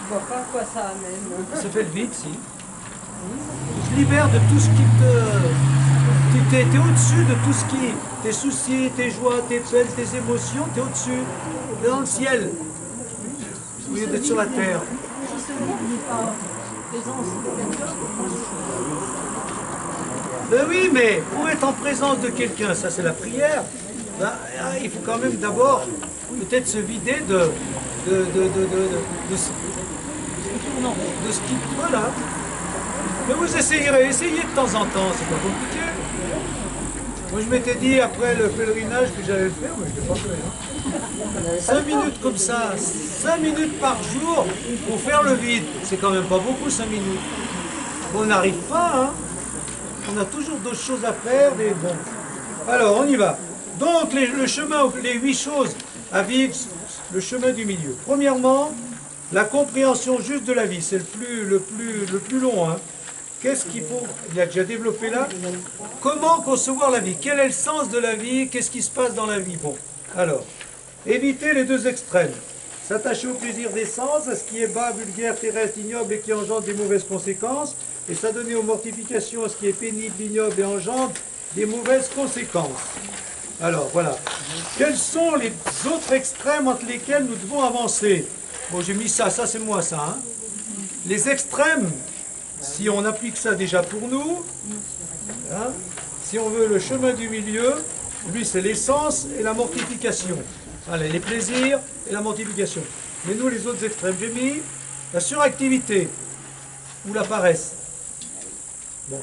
Je vois pas à quoi ça amène. Ça fait le vide, si. Tu te libères de tout ce qui te... Tu es au-dessus de tout ce qui... Tes soucis, tes joies, tes peines, tes émotions, tu es au-dessus. Tu es dans le ciel. Au lieu d'être sur la terre. Si ce monde n'est pas présent aussi, Ben oui, mais pour être en présence de quelqu'un, ça c'est la prière, ben, il faut quand même d'abord peut-être se vider de ce qui... Voilà. Mais vous essayerez, essayez de temps en temps, c'est pas compliqué. Moi je m'étais dit après le pèlerinage que j'allais le faire, mais je ne l'ai pas fait. Hein. 5 minutes comme ça, 5 minutes par jour pour faire le vide. C'est quand même pas beaucoup 5 minutes. On n'arrive pas, hein. On a toujours d'autres choses à faire. Mais bon. Alors on y va. Donc le chemin, les 8 choses à vivre, le chemin du milieu. Premièrement, la compréhension juste de la vie, c'est le plus long. Hein. Qu'est-ce qu'il faut, il a déjà développé là, comment concevoir la vie, quel est le sens de la vie, qu'est-ce qui se passe dans la vie. Bon, alors, éviter les deux extrêmes, s'attacher au plaisir des sens, à ce qui est bas, vulgaire, terrestre, ignoble et qui engendre des mauvaises conséquences, et s'adonner aux mortifications, à ce qui est pénible, ignoble et engendre des mauvaises conséquences. Alors, voilà. Quels sont les autres extrêmes entre lesquels nous devons avancer? Bon, j'ai mis ça c'est moi ça. Hein. Les extrêmes, si on applique ça déjà pour nous, hein, si on veut le chemin du milieu, lui c'est l'essence et la mortification. Allez, les plaisirs et la mortification. Mais nous les autres extrêmes, j'ai mis la suractivité ou la paresse. Bon.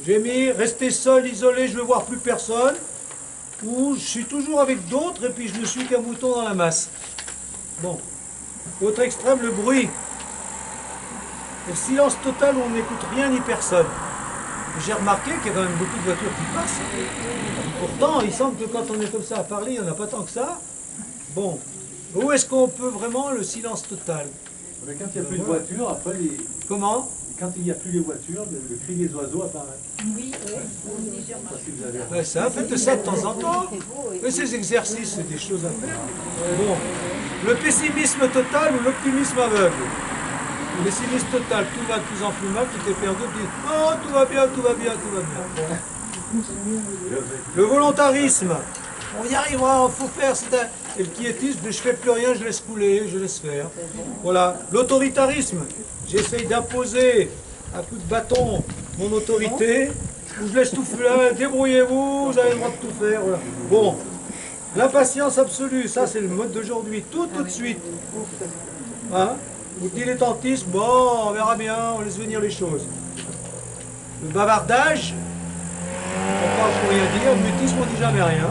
J'ai mis rester seul, isolé, je ne veux voir plus personne, ou je suis toujours avec d'autres et puis je ne suis qu'un mouton dans la masse. Bon. Autre extrême, le bruit. Le silence total où on n'écoute rien ni personne. J'ai remarqué qu'il y a quand même beaucoup de voitures qui passent. Pourtant, il semble que quand on est comme ça à parler, il n'y en a pas tant que ça. Bon, où est-ce qu'on peut vraiment le silence total? Mais quand il n'y a plus de voitures, après les... Comment? Quand il n'y a plus les voitures, le cri des oiseaux apparaît. oui, Ça, faites ça de temps en temps. Mais ces exercices, c'est des choses à faire. Bon, le pessimisme total ou l'optimisme aveugle? Le pessimisme total, tout va de plus en plus mal, tout est perdu, puis oh, tout va bien, tout va bien, tout va bien. Le volontarisme, on y arrivera, il faut faire, et le quiétisme, je ne fais plus rien, je laisse couler, je laisse faire. Voilà. L'autoritarisme, j'essaye d'imposer à coup de bâton mon autorité, ou je laisse tout faire, débrouillez-vous, vous avez le droit de tout faire. Voilà. Bon, l'impatience absolue, ça c'est le mode d'aujourd'hui, tout de suite. Hein? Le dilettantisme, bon, on verra bien, on laisse venir les choses. Le bavardage, on parle pour rien dire, le mutisme, on ne dit jamais rien.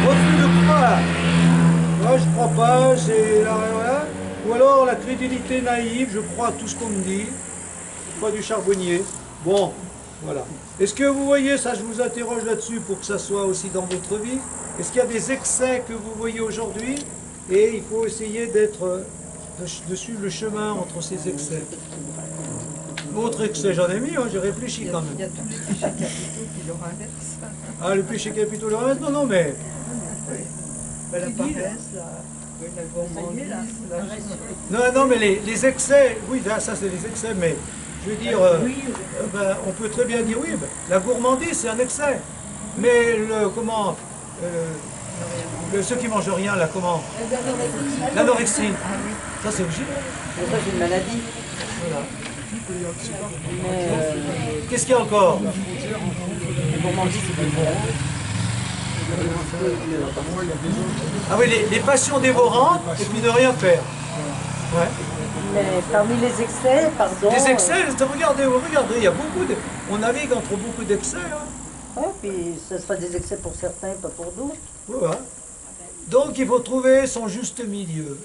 Refus de croire. Moi, je ne crois pas, c'est la... Voilà. Ou alors la crédulité naïve, je crois à tout ce qu'on me dit. Pas du charbonnier. Bon, voilà. Est-ce que vous voyez, ça je vous interroge là-dessus pour que ça soit aussi dans votre vie. Est-ce qu'il y a des excès que vous voyez aujourd'hui? Et il faut essayer de suivre le chemin entre ces excès. Autre excès, j'en ai mis, hein, j'ai réfléchi quand même. il y a tous les péchés capitaux qui le renversent. Ah, le péché capitaux, le reste? Non, non, mais... La paresse, la gourmandise, Non, non, mais les excès, oui, ça c'est les excès, mais je veux dire, ben, on peut très bien dire oui, ben, la gourmandise c'est un excès. Mais le, comment, ceux qui mangent rien, là, comment? L'anorexie. Ça c'est logique. Ça, c'est une maladie. Voilà. Mais Qu'est-ce qu'il y a encore? les gourmandises, c'est plus bon. Ah oui, les passions dévorantes et puis ne rien faire. Ouais. Mais parmi les excès, pardon... Les excès, regardez, il y a beaucoup de... On navigue entre beaucoup d'excès. Hein. Ouais, puis ce sera des excès pour certains, pas pour d'autres. Voilà. Donc il faut trouver son juste milieu.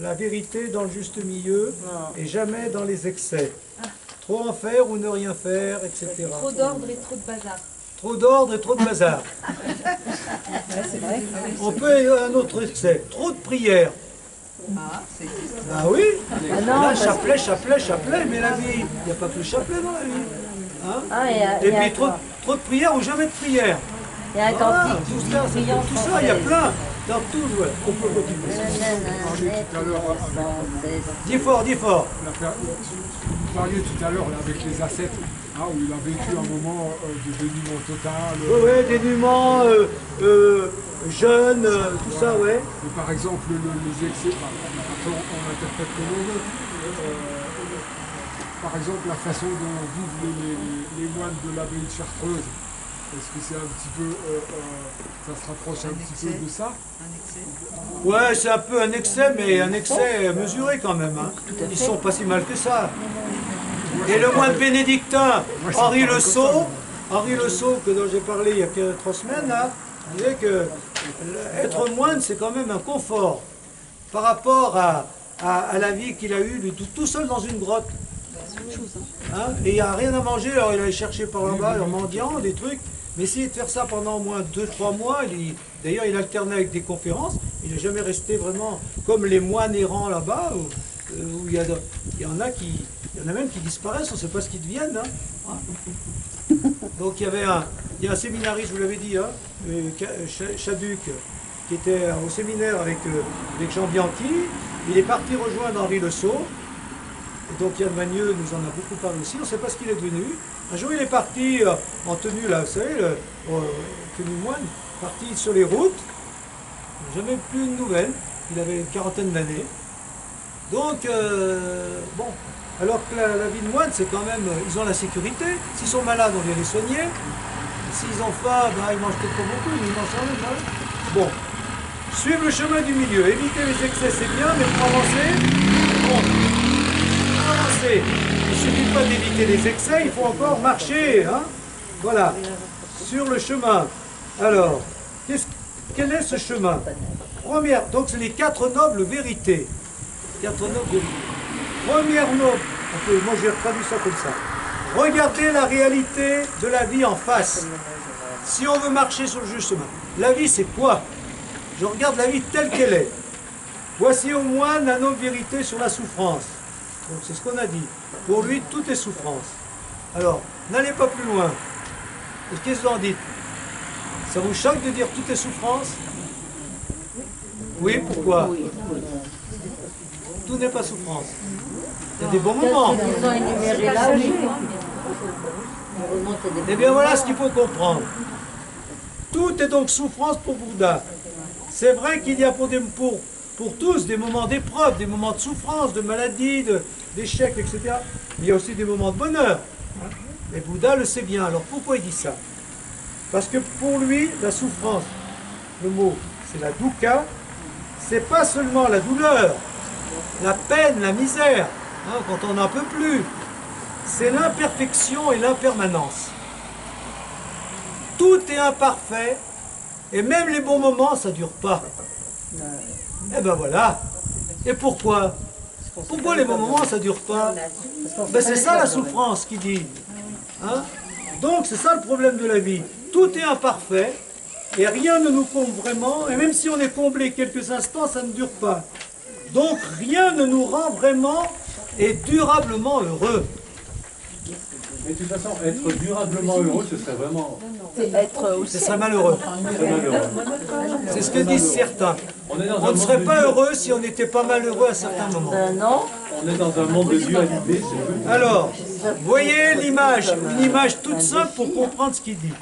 La vérité dans le juste milieu et jamais dans les excès. Trop en faire ou ne rien faire, etc. Trop d'ordre et trop de bazar. Trop d'ordre et trop de bazar. C'est vrai. On peut un autre excès. Trop de prières. c'est Ah oui. Ah non, Là, parce chapelet, chapelet, chapelet, mais la vie, il n'y a pas que le chapelet dans la vie. Hein? Ah, Et puis trop de prières ou jamais de prières. il y a un Voilà, cantique tout qui ça, dit prions tout ça, il y a française. plein. Dans tout, ouais. On peut continuer. Tout à l'heure, Dis fort, dis fort. vous parliez tout à l'heure là, avec les ascètes, hein, où il a vécu un moment de dénuement total. Ouais, dénuement, jeune, tout ça, ouais. Et par exemple, les excès, après on interprète comme on veut. Par exemple, la façon dont vivent les moines de l'abbaye de Chartreuse, est-ce que c'est un petit peu, ça se rapproche un petit peu de ça? Ouais, c'est un peu un excès, mais un excès mesuré quand même. Hein. Ils sont pas si mal que ça. Et le moine bénédictin, Henri Le Sceau, dont j'ai parlé il y a 3 semaines, là, disait que être moine, c'est quand même un confort par rapport à la vie qu'il a eue, lui, tout seul dans une grotte. Hein, et il n'y a rien à manger, alors il allait chercher par là-bas, en mendiant, des trucs. Mais essayer de faire ça pendant au moins 2-3 mois, d'ailleurs il alternait avec des conférences, il n'est jamais resté vraiment comme les moines errants là-bas, où il y en a même qui disparaissent, on ne sait pas ce qu'ils deviennent. Hein. Donc il y a un séminariste, je vous l'avais dit, hein, Chaduc, qui était au séminaire avec Jean Bianchi, il est parti rejoindre Henri Le Sceau. Et donc Yann Magneux nous en a beaucoup parlé aussi, on ne sait pas ce qu'il est devenu. Un jour il est parti en tenue, là, vous savez, tenue moine, parti sur les routes, jamais plus une nouvelle, il avait une 40aine d'années. Donc, bon, alors que la vie de moine, c'est quand même, ils ont la sécurité, s'ils sont malades, on vient les soigner, s'ils ont faim, ben, ils mangent peut-être pas beaucoup, ils mangent quand même. Hein. Bon, suivre le chemin du milieu, éviter les excès c'est bien, mais pour avancer, bon. Il ne suffit pas d'éviter les excès, il faut encore marcher. Hein, voilà, sur le chemin. Alors, quel est ce chemin? Première, donc c'est les 4 nobles vérités. 4 nobles vérités. Première noble, moi j'ai traduit ça comme ça. Regardez la réalité de la vie en face. Si on veut marcher sur le juste chemin. La vie c'est quoi? Je regarde la vie telle qu'elle est. Voici au moins la noble vérité sur la souffrance. Donc c'est ce qu'on a dit. Pour lui, tout est souffrance. Alors, n'allez pas plus loin. Qu'est-ce que vous en dites? Ça vous choque de dire tout est souffrance? Oui, pourquoi? Tout n'est pas souffrance. Il y a des bons moments. Ils ont énuméré là, oui. Eh bien voilà ce qu'il faut comprendre. Tout est donc souffrance pour Bouddha. C'est vrai qu'il y a pour tous des moments d'épreuve, des moments de souffrance, de maladie, d'échec, etc. Mais il y a aussi des moments de bonheur. Et Bouddha le sait bien. Alors pourquoi il dit ça? Parce que pour lui, la souffrance, le mot, c'est la dukkha, c'est pas seulement la douleur, la peine, la misère, hein, quand on n'en peut plus. C'est l'imperfection et l'impermanence. Tout est imparfait, et même les bons moments, ça ne dure pas. Eh ben voilà. Et pourquoi? Pourquoi les bons moments, ça ne dure pas? Ben c'est ça la souffrance qui dit. Hein? Donc c'est ça le problème de la vie. Tout est imparfait, et rien ne nous comble vraiment, et même si on est comblé quelques instants, ça ne dure pas. Donc rien ne nous rend vraiment et durablement heureux. Mais de toute façon, être durablement heureux, ce serait vraiment... Ce serait malheureux. très malheureux. C'est ce que disent certains. On est dans On un ne serait monde pas de Dieu. heureux si on n'était pas malheureux à certains moments. Non. On est dans un monde de dualité, c'est Alors, voyez l'image, une image toute simple pour comprendre ce qu'il dit.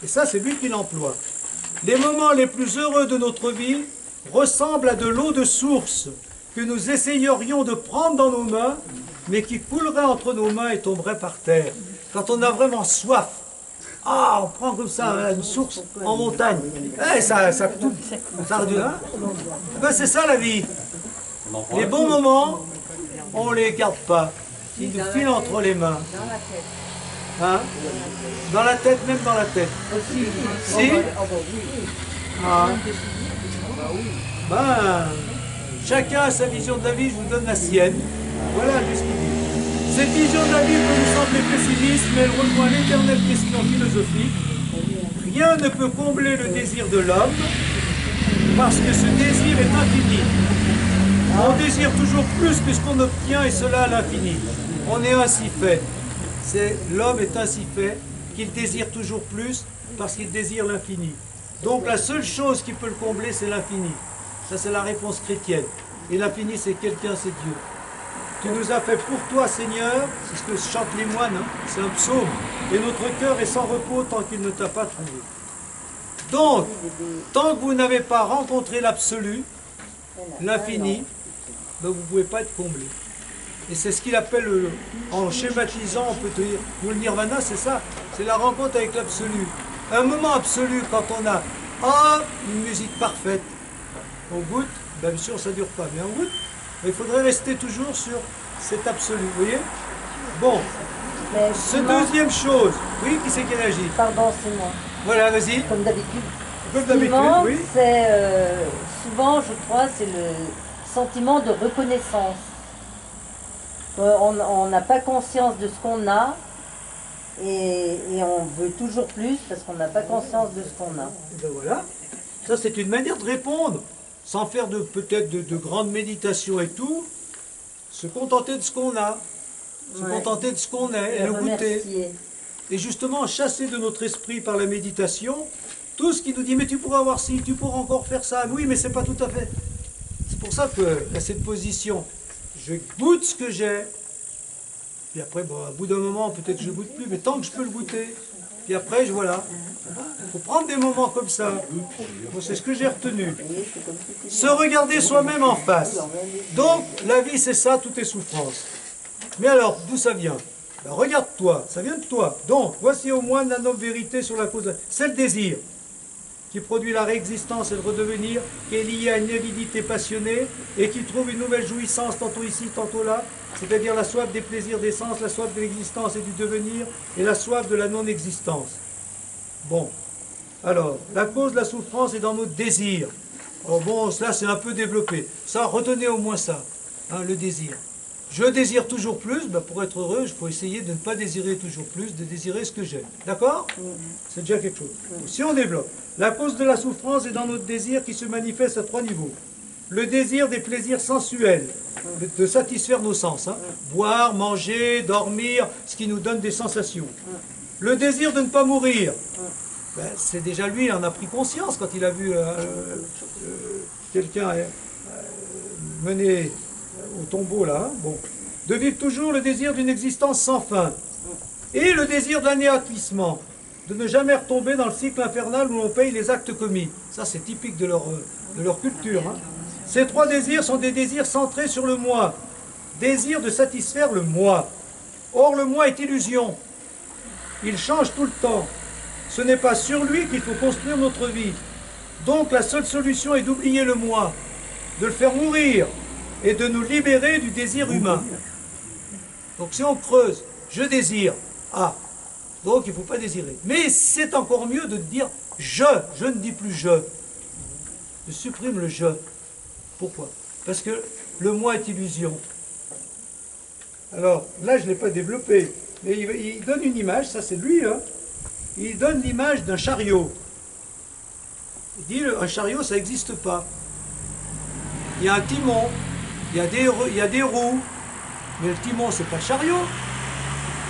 Et ça, c'est lui qui l'emploie. Les moments les plus heureux de notre vie ressemblent à de l'eau de source que nous essayerions de prendre dans nos mains, mais qui coulerait entre nos mains et tomberait par terre. Quand on a vraiment soif, on prend comme ça hein, une source en montagne. Ça hein? Ben, c'est ça la vie. Les bons moments, on ne les garde pas. Ils nous filent entre les mains. Hein? Dans la tête, même dans la tête. Si? Ah. Ben, chacun a sa vision de la vie, je vous donne la sienne. Voilà ce qu'il dit. Cette vision de la vie peut nous sembler pessimiste, mais elle rejoint l'éternelle question philosophique. Rien ne peut combler le désir de l'homme, parce que ce désir est infini. On désire toujours plus que ce qu'on obtient, et cela à l'infini. On est ainsi fait. L'homme est ainsi fait qu'il désire toujours plus, parce qu'il désire l'infini. Donc la seule chose qui peut le combler, c'est l'infini. Ça, c'est la réponse chrétienne. Et l'infini, c'est quelqu'un, c'est Dieu. Tu nous as fait pour toi, Seigneur, c'est ce que chantent les moines, hein, c'est un psaume. Et notre cœur est sans repos tant qu'il ne t'a pas trouvé. Donc, tant que vous n'avez pas rencontré l'absolu, l'infini, ben, vous ne pouvez pas être comblé. Et c'est ce qu'il appelle, en schématisant, on peut te dire, nous, le nirvana, c'est ça, c'est la rencontre avec l'absolu. Un moment absolu, quand on a une musique parfaite, on goûte, bien sûr ça ne dure pas, mais on goûte, mais il faudrait rester toujours sur cet absolu, vous voyez? Bon, Mais ce Simon- deuxième chose, oui, qui c'est qui réagit? Pardon, c'est moi. Voilà, vas-y, Comme d'habitude. comme d'habitude, Simon, oui. c'est souvent, je crois, c'est le sentiment de reconnaissance. On n'a pas conscience de ce qu'on a et on veut toujours plus parce qu'on n'a pas conscience de ce qu'on a. Et ben voilà, ça c'est une manière de répondre, sans faire peut-être de grandes méditations et tout, se contenter de ce qu'on a, se Ouais. contenter de ce qu'on est, et Et le goûter. remercier. Et justement, chasser de notre esprit par la méditation, tout ce qui nous dit, mais tu pourras avoir ci, tu pourras encore faire ça. Oui, mais c'est pas tout à fait. C'est pour ça que, à cette position, je goûte ce que j'ai. Puis après, bon, à bout d'un moment, peut-être que je ne goûte plus, mais tant que je peux le goûter. Puis après, voilà. Il faut prendre des moments comme ça. Bon, c'est ce que j'ai retenu. Se regarder soi-même en face. Donc, la vie, c'est ça, tout est souffrance. Mais alors, d'où ça vient? Ben, regarde-toi, ça vient de toi. Donc, voici au moins la noble vérité sur la cause. C'est le désir qui produit la réexistence et le redevenir, qui est lié à une avidité passionnée et qui trouve une nouvelle jouissance tantôt ici, tantôt là, c'est-à-dire la soif des plaisirs des sens, la soif de l'existence et du devenir, et la soif de la non-existence. Bon, alors, la cause de la souffrance est dans nos désirs. Oh bon, cela c'est un peu développé. Ça, retenez au moins ça, hein, le désir. Je désire toujours plus, ben pour être heureux, il faut essayer de ne pas désirer toujours plus, de désirer ce que j'aime. D'accord? C'est déjà quelque chose. Si on développe, la cause de la souffrance est dans notre désir qui se manifeste à 3 niveaux. Le désir des plaisirs sensuels, de satisfaire nos sens. Hein. Boire, manger, dormir, ce qui nous donne des sensations. Le désir de ne pas mourir. Ben, c'est déjà lui, il en a pris conscience quand il a vu quelqu'un mener au tombeau là. Hein. Bon. De vivre toujours le désir d'une existence sans fin. Et le désir d'anéantissement. De ne jamais retomber dans le cycle infernal où l'on paye les actes commis. Ça, c'est typique de leur culture. Hein. Ces 3 désirs sont des désirs centrés sur le moi. Désir de satisfaire le moi. Or, le moi est illusion. Il change tout le temps. Ce n'est pas sur lui qu'il faut construire notre vie. Donc, la seule solution est d'oublier le moi, de le faire mourir et de nous libérer du désir humain. Donc, si on creuse, je désire, donc il ne faut pas désirer. Mais c'est encore mieux de dire je ne dis plus je. Je supprime le je. Pourquoi? Parce que le moi est illusion. Alors, là, je ne l'ai pas développé, mais il donne une image, ça c'est lui, hein. Il donne l'image d'un chariot. Il dit, un chariot, ça n'existe pas. Il y a un timon, il y a des roues, mais le timon, c'est pas le chariot.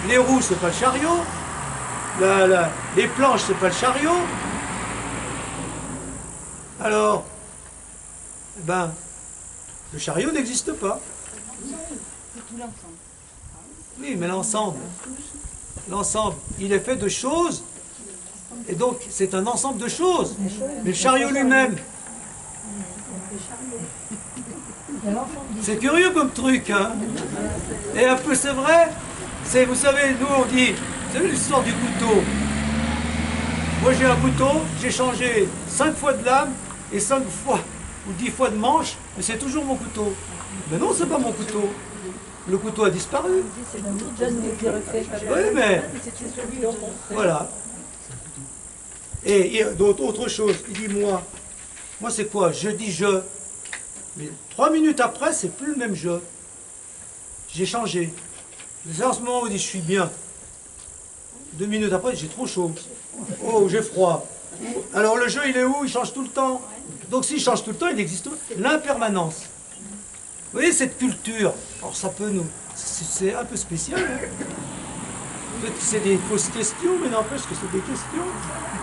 Les roues, c'est pas le chariot. Les planches, c'est pas le chariot. Alors, ben, le chariot n'existe pas. C'est tout l'ensemble. Oui, mais l'ensemble, il est fait de choses, et donc c'est un ensemble de choses. Mais le chariot lui-même, c'est curieux comme truc, hein. Et un peu c'est vrai, vous savez, nous on dit, vous savez l'histoire du couteau. Moi j'ai un couteau, j'ai changé 5 fois de lame et 5 fois ou 10 fois de manche, mais c'est toujours mon couteau. Mais non, c'est pas mon couteau. Le couteau a disparu. Oui, mais voilà. Et autre chose, il dit moi c'est quoi? Je dis je. Mais 3 minutes après, c'est plus le même je. J'ai changé. C'est en ce moment où il dit je suis bien. 2 minutes après, j'ai trop chaud. Oh, j'ai froid. Alors le jeu, il est où? Il change tout le temps. Donc s'il change tout le temps, il existe l'impermanence. Vous voyez cette culture, alors ça peut nous... C'est un peu spécial. Hein. Peut-être que c'est des fausses questions, mais n'empêche que c'est des questions.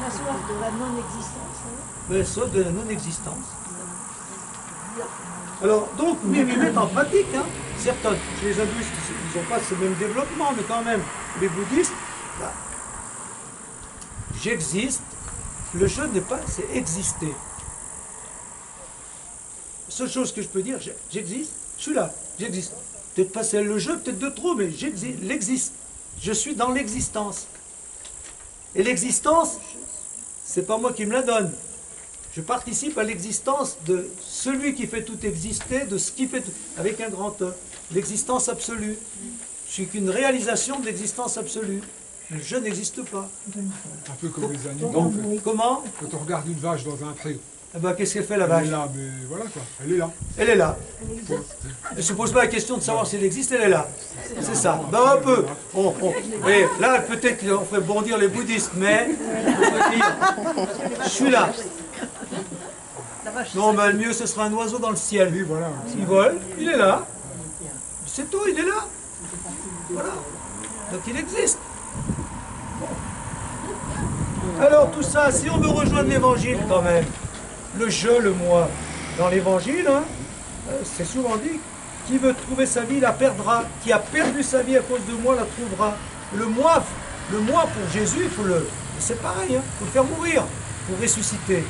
La soif de la non-existence. Mais soit de la non-existence. Alors, donc, mais ils mettent en pratique, hein. Certains, chez les hindouistes, ils n'ont pas ce même développement, mais quand même, les bouddhistes, là, j'existe, le je n'est pas, c'est exister. La seule chose que je peux dire, j'existe, je suis là, j'existe. Peut-être pas c'est le je, peut-être de trop, mais j'existe. Je suis dans l'existence. Et l'existence, c'est pas moi qui me la donne. Je participe à l'existence de celui qui fait tout exister, de ce qui fait tout, avec un grand E. L'existence absolue. Je suis qu'une réalisation de l'existence absolue. Le je n'existe pas. Un peu comme les animaux. En fait. Comment? Quand on regarde une vache dans un pré, Eh ben, qu'est-ce qu'elle fait la elle vache? est là, mais voilà quoi, elle est là. Elle est là. Elle ne se pose pas la question de savoir si elle existe, elle est là. C'est ça. Ben, un peu. Oui, là, peut-être qu'on ferait bondir les bouddhistes, mais on peut dire, je suis là. Non, mais le mieux, ce sera un oiseau dans le ciel. Oui, voilà. Il vole, il est là. C'est tout, il est là. Voilà. Donc il existe. Alors tout ça, si on veut rejoindre l'évangile quand même, le je, le moi, dans l'évangile, hein, c'est souvent dit, qui veut trouver sa vie la perdra, qui a perdu sa vie à cause de moi la trouvera. Le moi pour Jésus, il faut c'est pareil, hein, il faut le faire mourir pour ressusciter.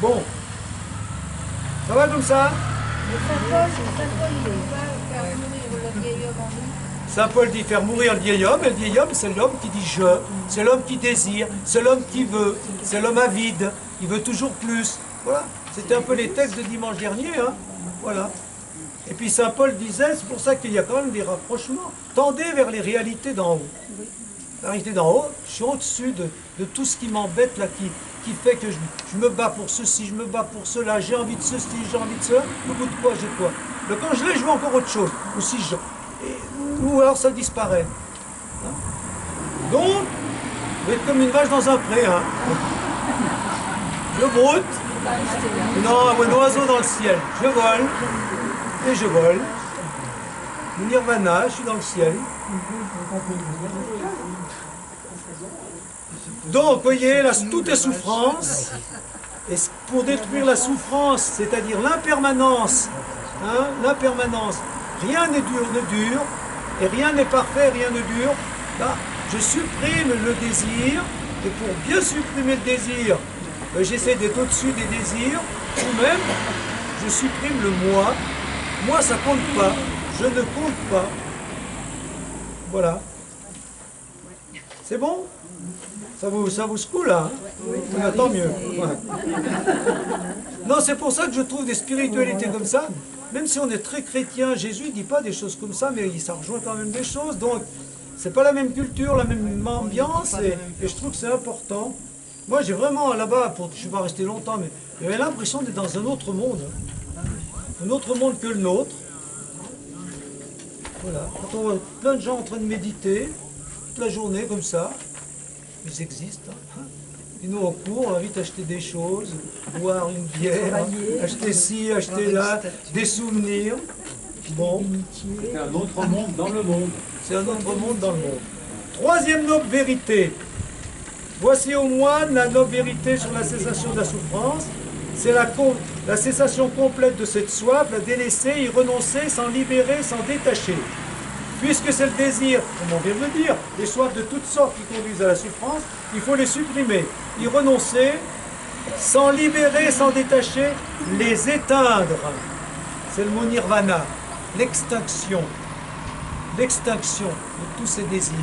Bon, ça va comme ça? Saint Paul dit faire mourir le vieil homme, et le vieil homme c'est l'homme qui dit je, c'est l'homme qui désire, c'est l'homme qui veut, c'est l'homme avide, il veut toujours plus. Voilà, c'était un peu les textes de dimanche dernier, hein. Voilà. Et puis Saint Paul disait, c'est pour ça qu'il y a quand même des rapprochements, tendez vers les réalités d'en haut. La réalité d'en haut, je suis au-dessus de tout ce qui m'embête là, qui fait que je me bats pour ceci, je me bats pour cela, j'ai envie de ceci, j'ai envie de cela, au bout de quoi j'ai quoi. Donc quand je l'ai, je veux encore autre chose. Ou alors ça disparaît. Hein? Donc, vous êtes comme une vache dans un pré. Hein? Je broute. Non, un oiseau dans le ciel. Je vole. Et je vole. Le nirvana, je suis dans le ciel. Donc, voyez, là, tout est souffrance. Et pour détruire la souffrance, c'est-à-dire l'impermanence, hein, l'impermanence, rien n'est dur, ne dure, et rien n'est parfait, rien ne dure. Là, je supprime le désir, et pour bien supprimer le désir, j'essaie d'être au-dessus des désirs, ou même, je supprime le moi. Moi, ça compte pas, je ne compte pas. Voilà. C'est bon? Ça vous secoue là, hein? Tant mieux. Ouais. Non, c'est pour ça que je trouve des spiritualités comme ça, même si on est très chrétien, Jésus ne dit pas des choses comme ça, mais ça rejoint quand même des choses. Donc, c'est pas la même culture, la même ambiance, et je trouve que c'est important. Moi, j'ai vraiment là-bas, je ne suis pas resté longtemps, mais j'avais l'impression d'être dans un autre monde. Un autre monde que le nôtre. Voilà. Quand on voit plein de gens en train de méditer, toute la journée comme ça, ils existent. Hein. Et nous, on court, on va vite acheter des choses, boire une bière, acheter ci, acheter là, des souvenirs. Bon. C'est un autre monde dans le monde. C'est un autre monde dans le monde. Troisième noble vérité. Voici au moine la noble vérité sur la cessation de la souffrance. C'est la cessation complète de cette soif, la délaisser, y renoncer, s'en libérer, s'en détacher. Puisque c'est le désir, comme on vient de le dire, les soifs de toutes sortes qui conduisent à la souffrance, il faut les supprimer, y renoncer, s'en libérer, s'en détacher, les éteindre. C'est le mot nirvana, l'extinction de tous ces désirs.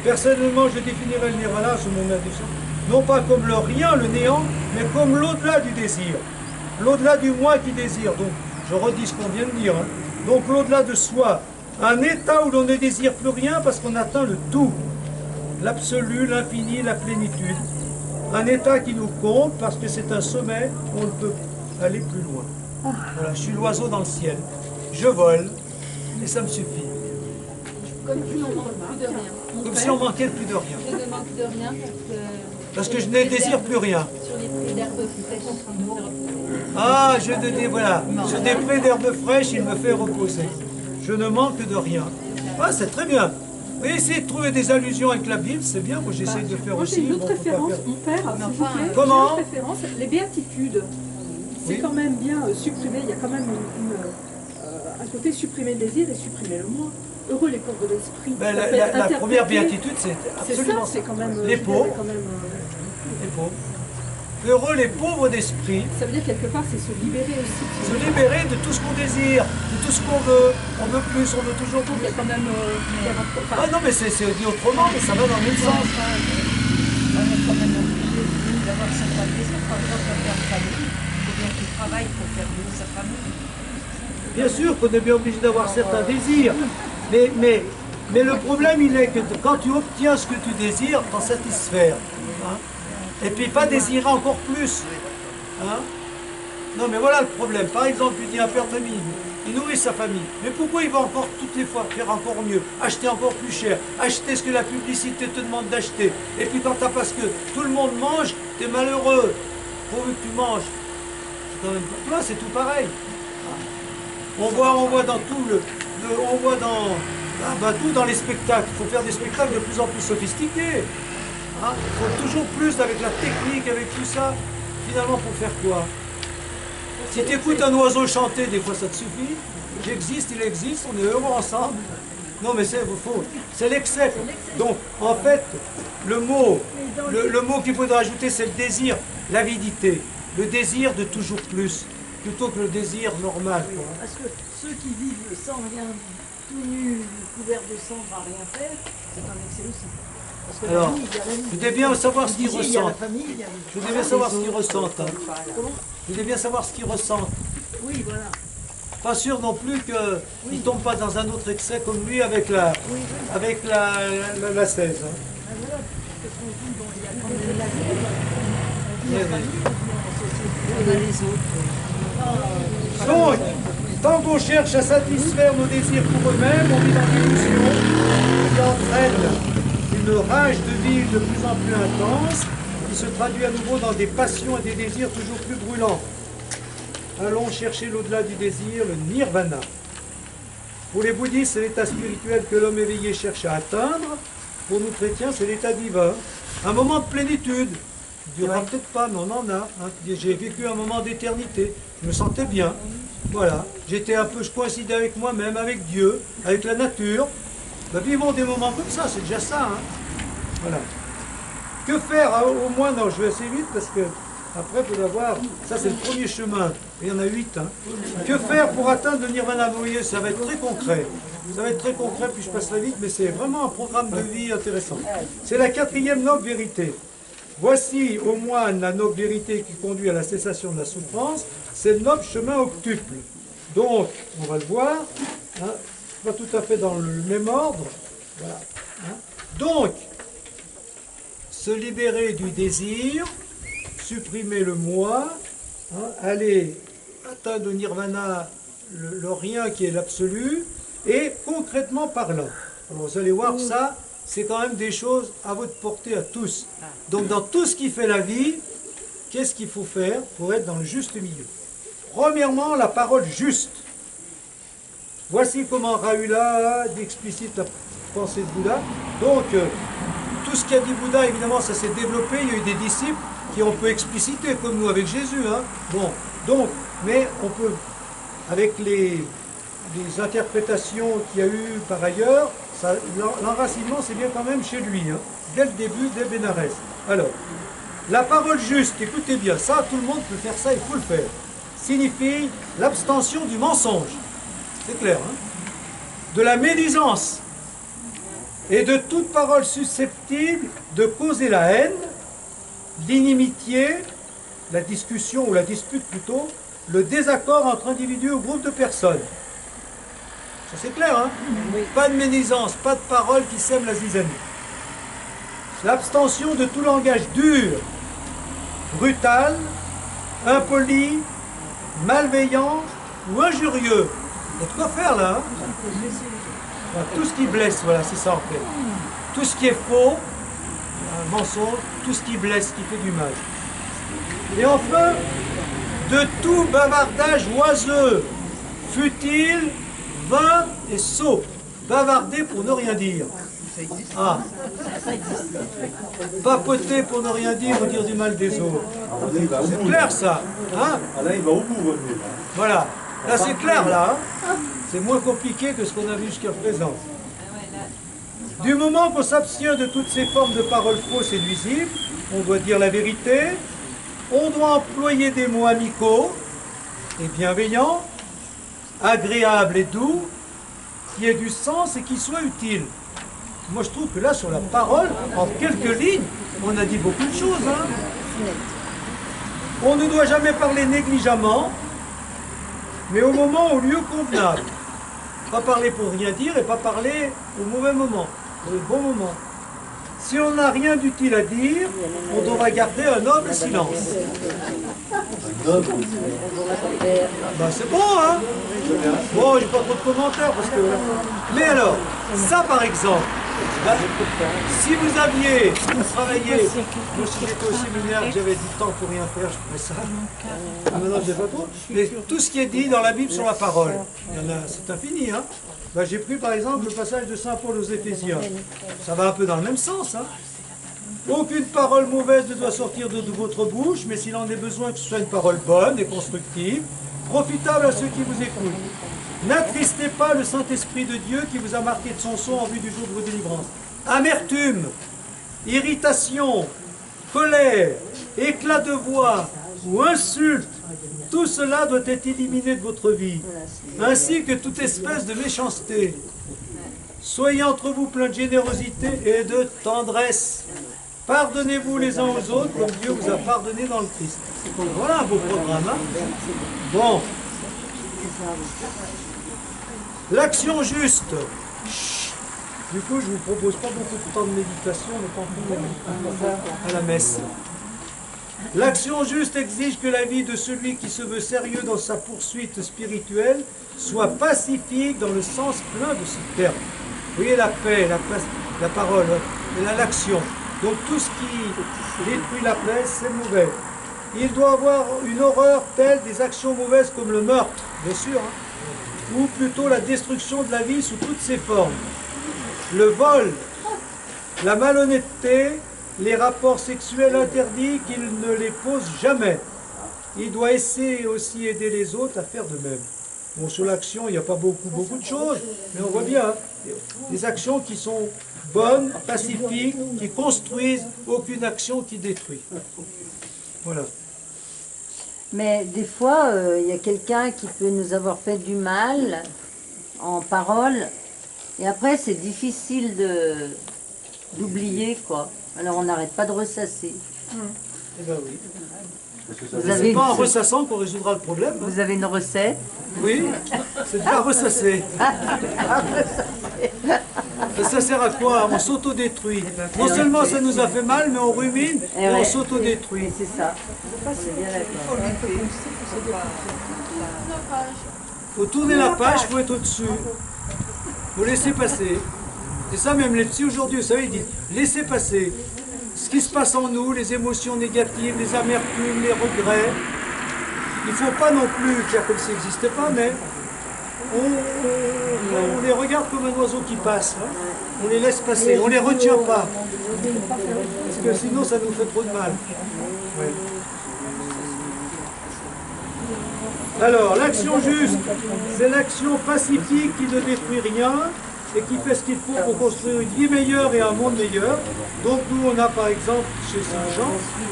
Personnellement, je définirais le nirvana sous mon intuition, non pas comme le rien, le néant, mais comme l'au-delà du désir, l'au-delà du moi qui désire. Donc, je redis ce qu'on vient de dire. Hein. Donc, l'au-delà de soi, un état où l'on ne désire plus rien parce qu'on atteint le tout, l'absolu, l'infini, la plénitude. Un état qui nous compte parce que c'est un sommet où on ne peut aller plus loin. Voilà, je suis l'oiseau dans le ciel, je vole, et ça me suffit. Comme si on manque plus de rien. Comme si on manquait plus de rien. Je ne manque de rien Parce que je ne désire plus rien. sur les prés d'herbe fraîche. Ah, voilà, sur des prés d'herbe fraîche, il me fait reposer. Je ne manque de rien. Ah, c'est très bien. Mais essayez de trouver des allusions avec la Bible, c'est bien, moi j'essaie de faire Moi aussi. j'ai une autre bon, faut pas référence, perdre. mon père, s'il vous plaît. Comment? J'ai une autre référence, les béatitudes. C'est Oui. quand même bien supprimé, il y a quand même un côté supprimer le désir et supprimer le moi. Heureux les pauvres d'esprit. Ben, Ça peut être la première interprété. béatitude, c'est C'est ça, absolument c'est quand même. Les je pauvres. dirais quand même, Les pauvres. Heureux les pauvres d'esprit, ça veut dire quelque part, c'est se libérer aussi. se libérer de tout ce qu'on désire, de tout ce qu'on veut. On veut plus, on veut toujours Il y a plus. quand même. il y a un- enfin, Ah non, mais c'est dit autrement, mais ça va dans le même sens. On est quand même obligé d'avoir certains désirs. Par exemple, un père de famille, il faut bien qu'il travaille pour faire vivre sa famille. Bien sûr qu'on est bien obligé d'avoir certains désirs, mais le problème il est que quand tu obtiens ce que tu désires, t'en satisfaire. Hein, et puis pas désirer encore plus. Hein. Non mais voilà le problème. Par exemple, tu dis un père de famille, il nourrit sa famille. Mais pourquoi il va encore toutes les fois faire encore mieux, acheter encore plus cher, acheter ce que la publicité te demande d'acheter. Et puis quand t'as parce que tout le monde mange, t'es malheureux. Pourvu que tu manges. C'est quand même pour toi, c'est tout pareil. On voit dans tout on voit dans tout dans les spectacles. Il faut faire des spectacles de plus en plus sophistiqués. Il faut toujours plus avec la technique, avec tout ça. Finalement, pour faire quoi? Si tu écoutes un oiseau chanter, des fois ça te suffit. J'existe, il existe, on est heureux ensemble. Non mais c'est faux, c'est l'excès. Donc en fait, le mot qu'il faudrait ajouter, c'est le désir, l'avidité, le désir de toujours plus, plutôt que le désir normal. Quoi. Parce que ceux qui vivent sans rien, tout nus, couverts de cendre, à rien faire, c'est un excès aussi. Parce que Alors, la vie, il y a la vie. je voudrais bien savoir ce qu'ils Il y a la ressentent. famille, il y a Je voudrais bien savoir ce qu'ils ressentent. Hein. Comment? Je voudrais bien savoir ce qu'ils ressentent. Oui, voilà. Pas sûr non plus qu'ils ne tombent pas dans un autre excès comme lui avec la 16. Hein. Ah, voilà, parce qu'on vit dans il y a quand même la vie, on vit en famille, on vit en société, on a les autres. Donc, tant qu'on cherche à satisfaire nos désirs pour eux-mêmes, on vit dans l'illusion qui entraîne une rage de vie de plus en plus intense, qui se traduit à nouveau dans des passions et des désirs toujours plus brûlants. Allons chercher l'au-delà du désir, le nirvana. Pour les bouddhistes, c'est l'état spirituel que l'homme éveillé cherche à atteindre. Pour nous chrétiens, c'est l'état divin. Un moment de plénitude. Il ne durera peut-être pas, mais on en a. Hein. J'ai vécu un moment d'éternité. Je me sentais bien. Voilà. J'étais un peu, je coïncidais avec moi-même, avec Dieu, avec la nature. Ben, vivons des moments comme ça, c'est déjà ça. Hein. Voilà. Que faire hein, au moins, non, je vais assez vite parce que après, il faut avoir, ça c'est le premier chemin, il y en a 8. Hein. Que faire pour atteindre le nirvana? Vous voyez, ça va être très concret. Ça va être très concret, puis je passe la vite, mais c'est vraiment un programme de vie intéressant. C'est la 4e noble vérité. Voici au moine la noble vérité qui conduit à la cessation de la souffrance, c'est le noble chemin octuple. Donc, on va le voir, hein, pas tout à fait dans le même ordre. Voilà, hein. Donc, se libérer du désir, supprimer le moi, hein, aller atteindre le nirvana, le rien qui est l'absolu, et concrètement parlant. Alors vous allez voir ça, c'est quand même des choses à votre portée à tous. Donc dans tout ce qui fait la vie, qu'est-ce qu'il faut faire pour être dans le juste milieu? Premièrement, la parole juste. Voici comment Rahula explicite la pensée de Bouddha. Donc, tout ce qu'a dit Bouddha, évidemment, ça s'est développé. Il y a eu des disciples qui ont pu expliciter, comme nous avec Jésus. Hein. Bon, donc, mais on peut, avec les interprétations qu'il y a eu par ailleurs, l'enracinement, c'est bien quand même chez lui, hein, dès le début, dès Bénarès. Alors, la parole juste, écoutez bien, ça, tout le monde peut faire ça, il faut le faire, signifie l'abstention du mensonge. C'est clair, hein? De la médisance et de toute parole susceptible de causer la haine, l'inimitié, la discussion ou la dispute plutôt, le désaccord entre individus ou groupes de personnes. Ça c'est clair, hein? Pas de médisance, pas de parole qui sème la zizanie. L'abstention de tout langage dur, brutal, impoli, malveillant ou injurieux. Il y a de quoi faire là, hein? Voilà, tout ce qui blesse, voilà, c'est ça en fait. Tout ce qui est faux, un mensonge, tout ce qui blesse, qui fait du mal. Et enfin, de tout bavardage oiseux, futile, vain et sot. Bavarder pour ne rien dire. Ah. Papoter pour ne rien dire ou dire du mal des autres. C'est clair ça, hein? Ah, là, il va au bout, votre nez, là. Voilà. Là c'est clair là. Hein. C'est moins compliqué que ce qu'on a vu jusqu'à présent. Du moment qu'on s'abstient de toutes ces formes de paroles fausses et nuisibles, on doit dire la vérité, on doit employer des mots amicaux et bienveillants, agréables et doux, qui aient du sens et qui soient utiles. Moi je trouve que là sur la parole, en quelques lignes, on a dit beaucoup de choses. Hein. On ne doit jamais parler négligemment, mais au moment, au lieu convenable. Pas parler pour rien dire et pas parler au mauvais moment, au bon moment. Si on n'a rien d'utile à dire, on devra garder un noble silence. Ben, c'est bon, hein? Bon, j'ai pas trop de commentaires parce que... Mais alors, ça par exemple, ben, si vous aviez travaillé, moi si j'étais au séminaire, j'avais du temps pour rien faire, je ferais ça. Maintenant, je sais pas trop. Mais tout ce qui est dit dans la Bible sur la parole, c'est infini, hein? Ben, j'ai pris par exemple le passage de Saint Paul aux Éphésiens. Ça va un peu dans le même sens. Hein. Aucune parole mauvaise ne doit sortir de votre bouche, mais s'il en est besoin, que ce soit une parole bonne et constructive, profitable à ceux qui vous écoutent. N'attristez pas le Saint-Esprit de Dieu qui vous a marqué de son sceau en vue du jour de vos délivrances. Amertume, irritation, colère, éclat de voix ou insulte, tout cela doit être éliminé de votre vie, ainsi que toute espèce de méchanceté. Soyez entre vous pleins de générosité et de tendresse. Pardonnez-vous les uns aux autres comme Dieu vous a pardonné dans le Christ. Voilà un beau programme. Hein? Bon. L'action juste. Du coup, je ne vous propose pas beaucoup de temps de méditation, mais tant pis à la messe. L'action juste exige que la vie de celui qui se veut sérieux dans sa poursuite spirituelle soit pacifique dans le sens plein de ce terme. Vous voyez la paix, la parole, l'action. Donc tout ce qui détruit la paix, c'est mauvais. Il doit avoir une horreur telle des actions mauvaises comme le meurtre, bien sûr, hein, ou plutôt la destruction de la vie sous toutes ses formes. Le vol, la malhonnêteté, les rapports sexuels interdits, qu'il ne les pose jamais. Il doit essayer aussi aider les autres à faire de même. Bon, sur l'action, il n'y a pas beaucoup de choses, mais on voit bien, hein, des actions qui sont bonnes, pacifiques, qui construisent, aucune action qui détruit. Voilà. Mais des fois, il y a quelqu'un qui peut nous avoir fait du mal en parole, et après c'est difficile d'oublier, quoi. Alors on n'arrête pas de ressasser. Eh bien oui. C'est pas en ressassant qu'on résoudra le problème. Hein. Vous avez une recette? Oui, c'est de pas ressasser. Ça sert à quoi? On s'autodétruit. Non seulement ça nous a fait mal, mais on rumine et on s'autodétruit. C'est ça. On est bien d'accord. Il faut tourner la page, il faut être au-dessus. Il faut laisser passer. C'est ça même les psy aujourd'hui, vous savez, ils disent laissez passer ce qui se passe en nous, les émotions négatives, les amertumes, les regrets. Il ne faut pas non plus faire comme s'il n'existait pas, mais on les regarde comme un oiseau qui passe. Hein. On les laisse passer, on ne les retient pas. Parce que sinon ça nous fait trop de mal. Ouais. Alors, l'action juste, c'est l'action pacifique qui ne détruit rien et qui fait ce qu'il faut pour construire une vie meilleure et un monde meilleur. Donc nous, on a par exemple, chez Saint-Jean,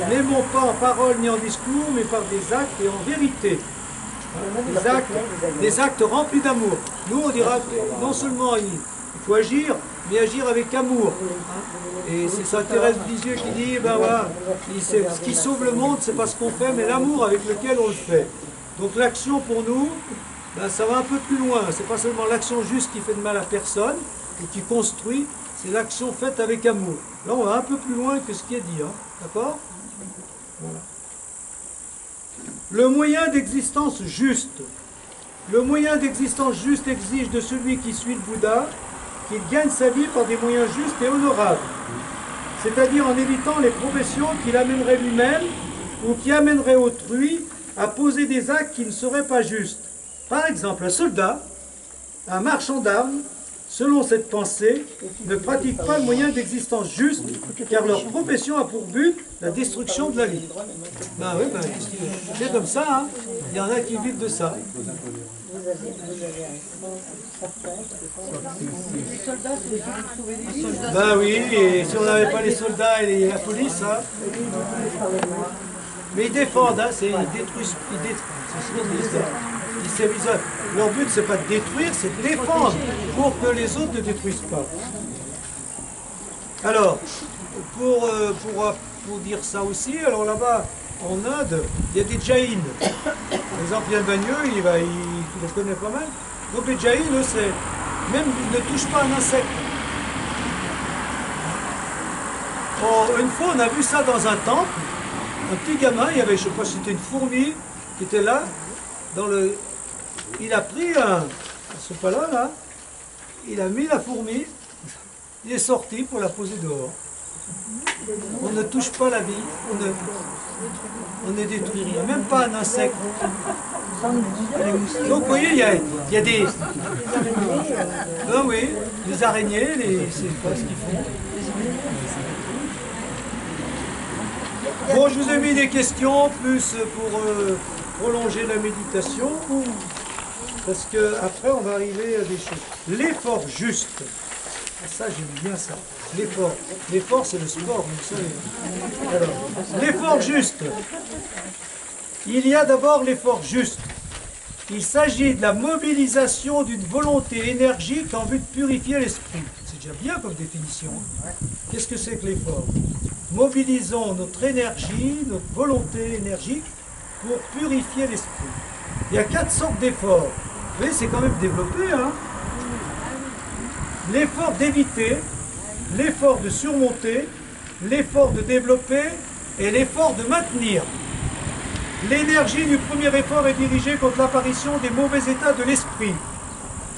n'aimons pas en parole ni en discours, mais par des actes et en vérité. Des actes remplis d'amour. Nous, on dira que non seulement il faut agir, mais agir avec amour. Et c'est Sainte Thérèse de Lisieux qui dit, ben voilà, ce qui sauve le monde, c'est pas ce qu'on fait, mais l'amour avec lequel on le fait. Donc l'action pour nous, ben, ça va un peu plus loin. C'est pas seulement l'action juste qui fait de mal à personne et qui construit, c'est l'action faite avec amour. Là, on va un peu plus loin que ce qui est dit. Hein. D'accord? Voilà. Le moyen d'existence juste. Le moyen d'existence juste exige de celui qui suit le Bouddha qu'il gagne sa vie par des moyens justes et honorables. C'est-à-dire en évitant les professions qu'il amènerait lui-même ou qui amènerait autrui à poser des actes qui ne seraient pas justes. Par exemple, un soldat, un marchand d'armes, selon cette pensée, ne pratiquent pas le moyen d'existence juste, car leur profession a pour but la destruction de la vie. Ben oui, ben, c'est comme ça, hein. Il y en a qui vivent de ça. Ben oui, et si on n'avait pas les soldats et la police, hein. Mais ils défendent, hein, ils détruisent, c'est ce qu'ils disent, ils sévissent. Leur but, c'est pas de détruire, c'est de défendre pour que les autres ne détruisent pas. Alors, pour dire ça aussi, alors là-bas, en Inde, il y a des jaïns. Par exemple, Yann Bagneux, il les connaît pas mal. Donc les jaïns, eux, c'est même ils ne touchent pas un insecte. Oh, une fois, on a vu ça dans un temple. Un petit gamin, il y avait, je ne sais pas si c'était une fourmi qui était là, il a pris ce pas-là, là, il a mis la fourmi, il est sorti pour la poser dehors. On ne touche pas la vie, on ne détruit rien, même pas un insecte. Donc vous voyez, il y a des... Ben oui, les araignées, c'est pas ce qu'ils font. Bon, je vous ai mis des questions, plus pour prolonger la méditation, parce que après on va arriver à des choses. L'effort juste, ah, ça j'aime bien ça, l'effort. L'effort c'est le sport, vous savez. Alors, l'effort juste. Il y a d'abord l'effort juste. Il s'agit de la mobilisation d'une volonté énergique en vue de purifier l'esprit. C'est déjà bien comme définition. Qu'est-ce que c'est que l'effort? Mobilisons notre énergie, notre volonté énergique pour purifier l'esprit. Il y a 4 sortes d'efforts. Vous voyez, c'est quand même développé, hein? L'effort d'éviter, l'effort de surmonter, l'effort de développer et l'effort de maintenir. L'énergie du premier effort est dirigée contre l'apparition des mauvais états de l'esprit.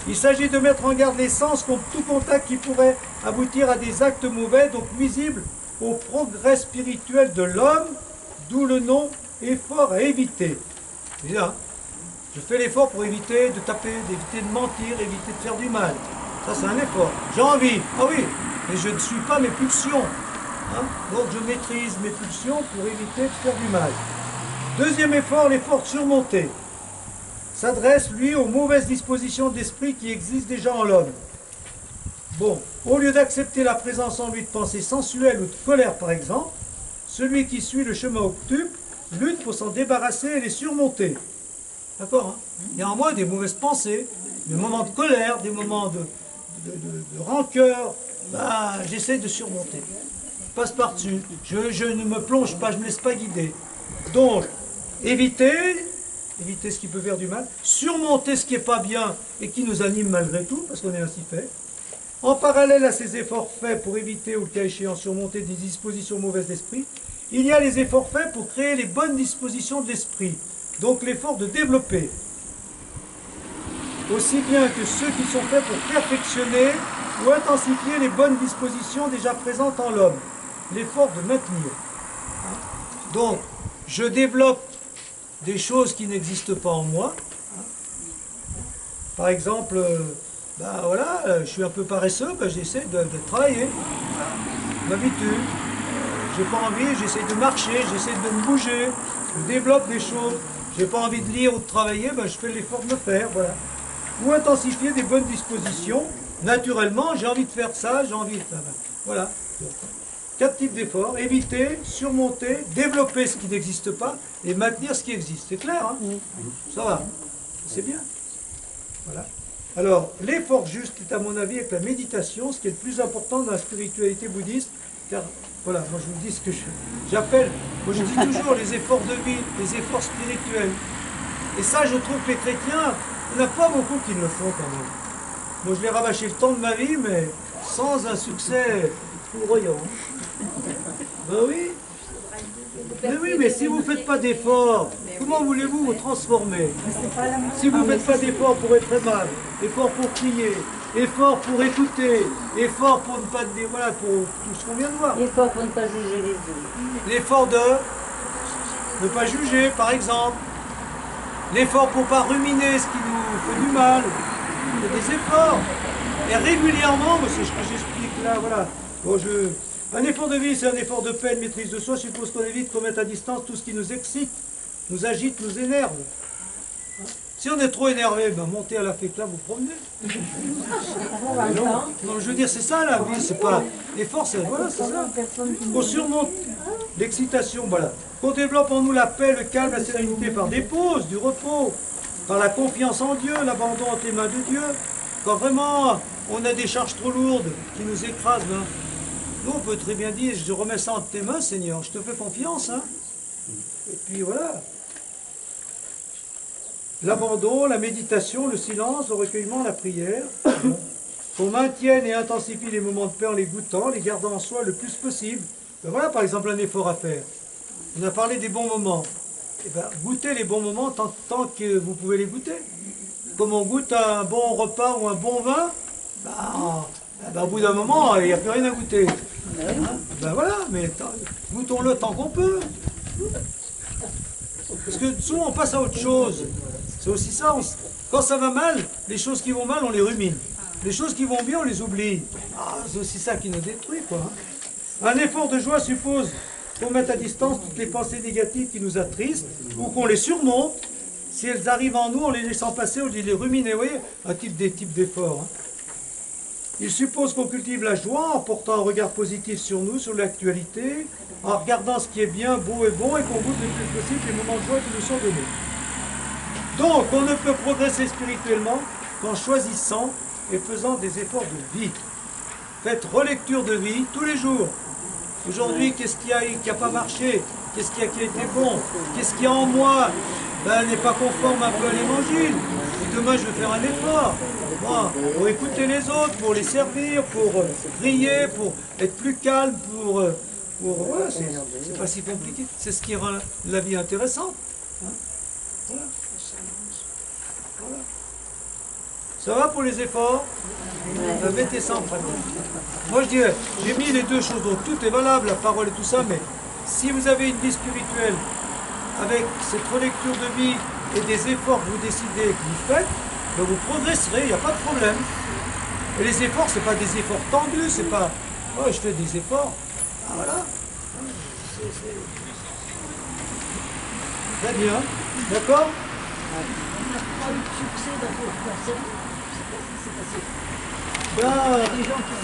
Il s'agit de mettre en garde les sens contre tout contact qui pourrait aboutir à des actes mauvais, donc nuisibles au progrès spirituel de l'homme, d'où le nom effort à éviter. Bien, je fais l'effort pour éviter de taper, d'éviter de mentir, éviter de faire du mal. Ça c'est un effort. J'ai envie, ah oui, mais je ne suis pas mes pulsions. Hein? Donc je maîtrise mes pulsions pour éviter de faire du mal. Deuxième effort, l'effort de surmonter. S'adresse, lui, aux mauvaises dispositions d'esprit qui existent déjà en l'homme. Bon, au lieu d'accepter la présence en lui de pensées sensuelles ou de colère, par exemple, celui qui suit le chemin octuple lutte pour s'en débarrasser et les surmonter. D'accord, hein? Il y a en moi des mauvaises pensées, des moments de colère, des moments de rancœur. Bah, j'essaie de surmonter. Je passe par-dessus. Je ne me plonge pas, je ne me laisse pas guider. Donc, éviter ce qui peut faire du mal, surmonter ce qui n'est pas bien et qui nous anime malgré tout, parce qu'on est ainsi fait. En parallèle à ces efforts faits pour éviter ou le cas échéant surmonter des dispositions mauvaises d'esprit, il y a les efforts faits pour créer les bonnes dispositions de l'esprit, donc l'effort de développer. Aussi bien que ceux qui sont faits pour perfectionner ou intensifier les bonnes dispositions déjà présentes en l'homme, l'effort de maintenir. Donc, je développe des choses qui n'existent pas en moi. Par exemple, ben voilà, je suis un peu paresseux, ben j'essaie de travailler. M'habitue. J'ai pas envie, j'essaie de marcher, j'essaie de me bouger, je développe des choses. J'ai pas envie de lire ou de travailler, ben je fais l'effort de le faire, voilà. Ou intensifier des bonnes dispositions. Naturellement, j'ai envie de faire ça, j'ai envie de faire. Voilà. 4 types d'efforts, éviter, surmonter, développer ce qui n'existe pas et maintenir ce qui existe. C'est clair, hein? Ça va. C'est bien. Voilà. Alors, l'effort juste est à mon avis avec la méditation, ce qui est le plus important dans la spiritualité bouddhiste, car, voilà, moi je vous dis ce que j'appelle, moi je dis toujours les efforts de vie, les efforts spirituels. Et ça, je trouve que les chrétiens, il n'y en a pas beaucoup qui le font quand même. Moi je l'ai rabâché le temps de ma vie, mais sans un succès foudroyant. Ben oui. Mais oui, mais si vous ne faites pas d'efforts, comment voulez-vous vous transformer? Si vous ne faites pas d'efforts pour être aimable, efforts pour prier, efforts pour écouter, efforts pour ne pas... Voilà, pour tout ce qu'on vient de voir. L'effort pour ne pas juger les autres. L'effort de ne pas juger, par exemple. L'effort pour ne pas ruminer ce qui nous fait du mal. Il y a des efforts. Et régulièrement, moi, c'est ce que j'explique là, voilà. Bon, un effort de vie, c'est un effort de paix, de maîtrise de soi, suppose qu'on évite, qu'on mette à distance tout ce qui nous excite, nous agite, nous énerve. Si on est trop énervé, ben montez à la fécla, vous promenez. Non, je veux dire, c'est ça la vie, c'est pas l'effort, c'est voilà, c'est ça. On surmonte l'excitation, voilà. Qu'on développe en nous la paix, le calme, la sérénité par des pauses, du repos, par la confiance en Dieu, l'abandon entre les mains de Dieu. Quand vraiment on a des charges trop lourdes qui nous écrasent, ben, nous on peut très bien dire, je remets ça entre tes mains, Seigneur, je te fais confiance. Hein. Et puis voilà. L'abandon, la méditation, le silence, le recueillement, la prière, qu'on maintienne et intensifie les moments de paix en les goûtant, les gardant en soi le plus possible. Ben voilà par exemple un effort à faire. On a parlé des bons moments. Eh ben, goûtez les bons moments tant que vous pouvez les goûter. Comme on goûte un bon repas ou un bon vin, au bout d'un moment, il n'y a plus rien à goûter. Hein? Ben voilà, mais goûtons-le tant qu'on peut. Parce que souvent on passe à autre chose. C'est aussi ça. Quand ça va mal, les choses qui vont mal, on les rumine. Les choses qui vont bien, on les oublie. C'est aussi ça qui nous détruit, quoi. Hein. Un effort de joie suppose qu'on mette à distance toutes les pensées négatives qui nous attristent, ou qu'on les surmonte. Si elles arrivent en nous, en les laissant passer, on les rumine. Vous voyez, des types d'efforts. Hein. Il suppose qu'on cultive la joie en portant un regard positif sur nous, sur l'actualité, en regardant ce qui est bien, beau et bon, et qu'on goûte le plus possible les moments de joie qui nous sont donnés. Donc, on ne peut progresser spirituellement qu'en choisissant et faisant des efforts de vie. Faites relecture de vie tous les jours. Aujourd'hui, qu'est-ce qui n'a pas marché? Qu'est-ce qui a été bon? Qu'est-ce qu'il y a en moi n'est pas conforme un peu à l'évangile? Et demain, je vais faire un effort. Pour écouter les autres, pour les servir, pour prier, pour être plus calme, voilà, c'est pas si compliqué. C'est ce qui rend la vie intéressante. Hein? Voilà. Voilà. Ça va pour les efforts? Mettez ça en pratique. Moi je dirais, j'ai mis les deux choses, donc tout est valable, la parole et tout ça, mais si vous avez une vie spirituelle avec cette relecture de vie et des efforts que vous décidez que vous faites, ben vous progresserez, il n'y a pas de problème. Et les efforts, ce n'est pas des efforts tendus, c'est pas oh, je fais des efforts. Ah voilà. Très bien. D'accord? On a eu de succès dans votre personne. Je ne sais pas si c'est passé. Ben, Les gens qui